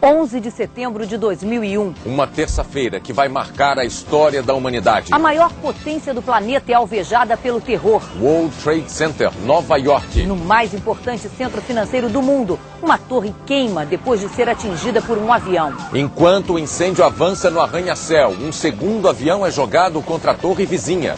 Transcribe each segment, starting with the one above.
11 de setembro de 2001. Uma terça-feira que vai marcar a história da humanidade. A maior potência do planeta é alvejada pelo terror. World Trade Center, Nova York. No mais importante centro financeiro do mundo, uma torre queima depois de ser atingida por um avião. Enquanto o incêndio avança no arranha-céu, um segundo avião é jogado contra a torre vizinha.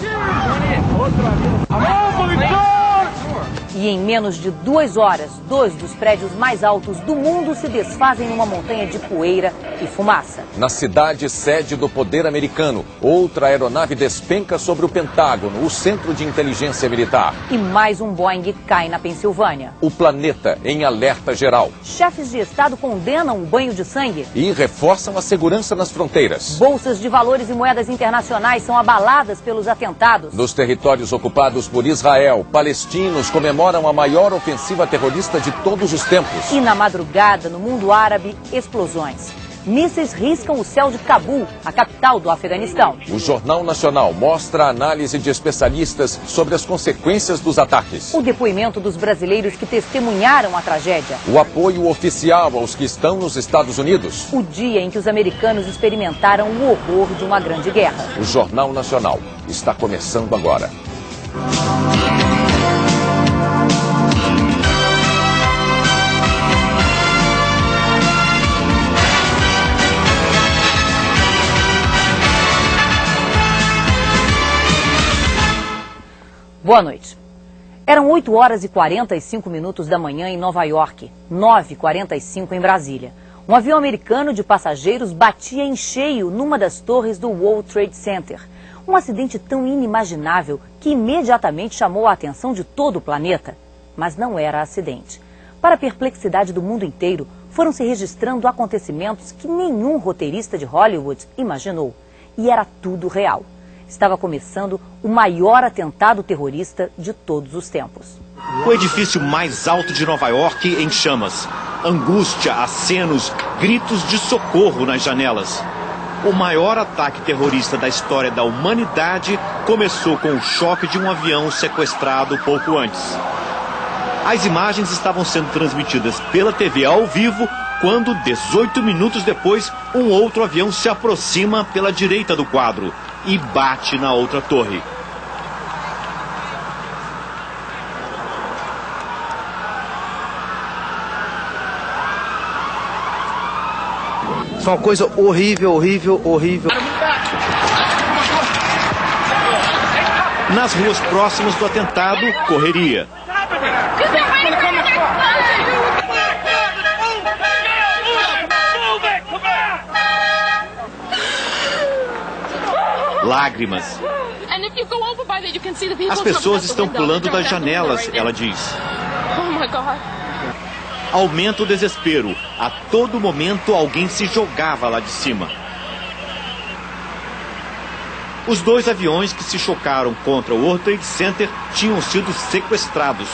E em menos de 2 horas, 2 dos prédios mais altos do mundo se desfazem numa montanha de poeira e fumaça. Na cidade sede do poder americano, outra aeronave despenca sobre o Pentágono, o centro de inteligência militar. E mais um Boeing cai na Pensilvânia. O planeta em alerta geral. Chefes de Estado condenam o banho de sangue. E reforçam a segurança nas fronteiras. Bolsas de valores e moedas internacionais são abaladas pelos atentados. Nos territórios ocupados por Israel, palestinos comemoram a maior ofensiva terrorista de todos os tempos. E na madrugada, no mundo árabe, explosões. Mísseis riscam o céu de Cabul, a capital do Afeganistão. O Jornal Nacional mostra a análise de especialistas sobre as consequências dos ataques. O depoimento dos brasileiros que testemunharam a tragédia. O apoio oficial aos que estão nos Estados Unidos. O dia em que os americanos experimentaram o horror de uma grande guerra. O Jornal Nacional está começando agora. Boa noite. Eram 8 horas e 45 minutos da manhã em Nova York, 9h45 em Brasília. Um avião americano de passageiros batia em cheio numa das torres do World Trade Center. Um acidente tão inimaginável que imediatamente chamou a atenção de todo o planeta. Mas não era acidente. Para a perplexidade do mundo inteiro, foram se registrando acontecimentos que nenhum roteirista de Hollywood imaginou. E era tudo real. Estava começando o maior atentado terrorista de todos os tempos. O edifício mais alto de Nova York em chamas. Angústia, acenos, gritos de socorro nas janelas. O maior ataque terrorista da história da humanidade começou com o choque de um avião sequestrado pouco antes. As imagens estavam sendo transmitidas pela TV ao vivo quando, 18 minutos depois, um outro avião se aproxima pela direita do quadro e bate na outra torre. Foi uma coisa horrível, horrível, horrível. Nas ruas próximas do atentado, correria. Lágrimas. As pessoas estão pulando das janelas, ela diz. Aumenta o desespero. A todo momento alguém se jogava lá de cima. Os 2 aviões que se chocaram contra o World Trade Center tinham sido sequestrados.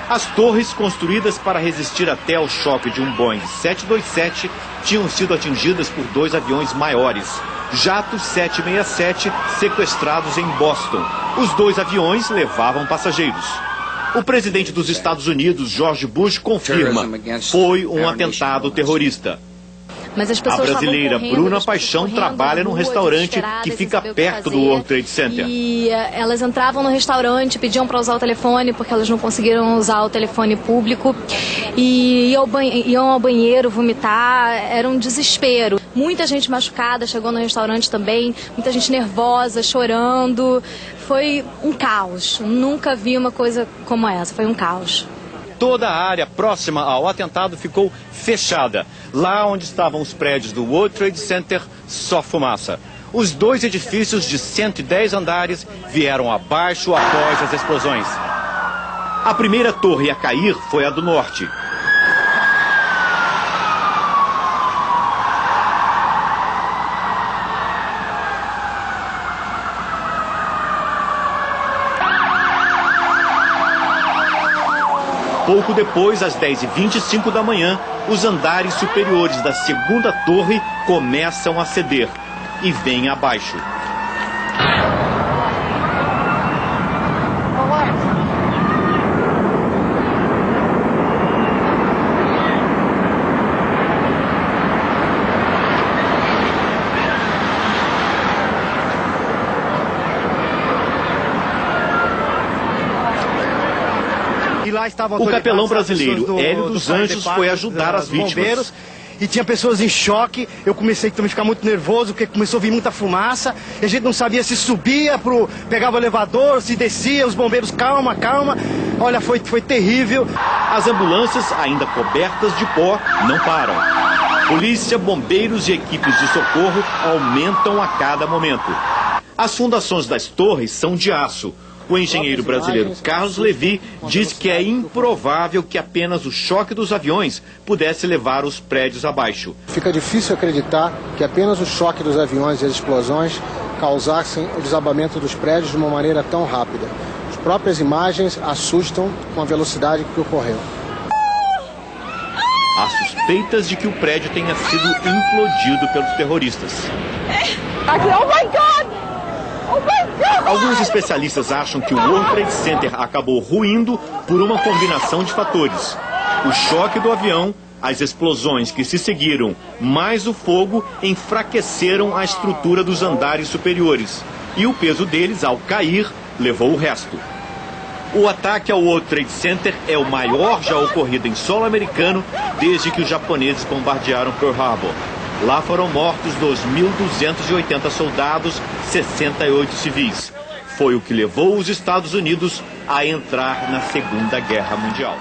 As torres construídas para resistir até ao choque de um Boeing 727 tinham sido atingidas por 2 aviões maiores. Jatos 767 sequestrados em Boston. Os 2 aviões levavam passageiros. O presidente dos Estados Unidos, George Bush, confirma: foi um atentado terrorista. Mas as A pessoas brasileira Bruna Paixão trabalha num restaurante que fica perto do World Trade Center. E elas entravam no restaurante, pediam para usar o telefone porque elas não conseguiram usar o telefone público. E iam ao banheiro vomitar, era um desespero. Muita gente machucada chegou no restaurante também, muita gente nervosa, chorando. Foi um caos. Nunca vi uma coisa como essa, foi um caos. Toda a área próxima ao atentado ficou fechada. Lá onde estavam os prédios do World Trade Center, só fumaça. Os 2 edifícios de 110 andares vieram abaixo após as explosões. A primeira torre a cair foi a do norte. Pouco depois, às 10h25 da manhã, os andares superiores da segunda torre começam a ceder e vêm abaixo. O capelão brasileiro Hélio dos Anjos foi ajudar as vítimas. E tinha pessoas em choque, eu comecei também a ficar muito nervoso, porque começou a vir muita fumaça, e a gente não sabia se subia, pegava o elevador, se descia, os bombeiros, calma, calma. Olha, foi terrível. As ambulâncias, ainda cobertas de pó, não param. Polícia, bombeiros e equipes de socorro aumentam a cada momento. As fundações das torres são de aço. O engenheiro brasileiro Carlos Levi diz que é improvável que apenas o choque dos aviões pudesse levar os prédios abaixo. Fica difícil acreditar que apenas o choque dos aviões e as explosões causassem o desabamento dos prédios de uma maneira tão rápida. As próprias imagens assustam com a velocidade que ocorreu. Há suspeitas de que o prédio tenha sido implodido pelos terroristas. Oh my God! Alguns especialistas acham que o World Trade Center acabou ruindo por uma combinação de fatores. O choque do avião, as explosões que se seguiram, mais o fogo enfraqueceram a estrutura dos andares superiores. E o peso deles, ao cair, levou o resto. O ataque ao World Trade Center é o maior já ocorrido em solo americano desde que os japoneses bombardearam Pearl Harbor. Lá foram mortos 2.280 soldados, 68 civis. Foi o que levou os Estados Unidos a entrar na Segunda Guerra Mundial.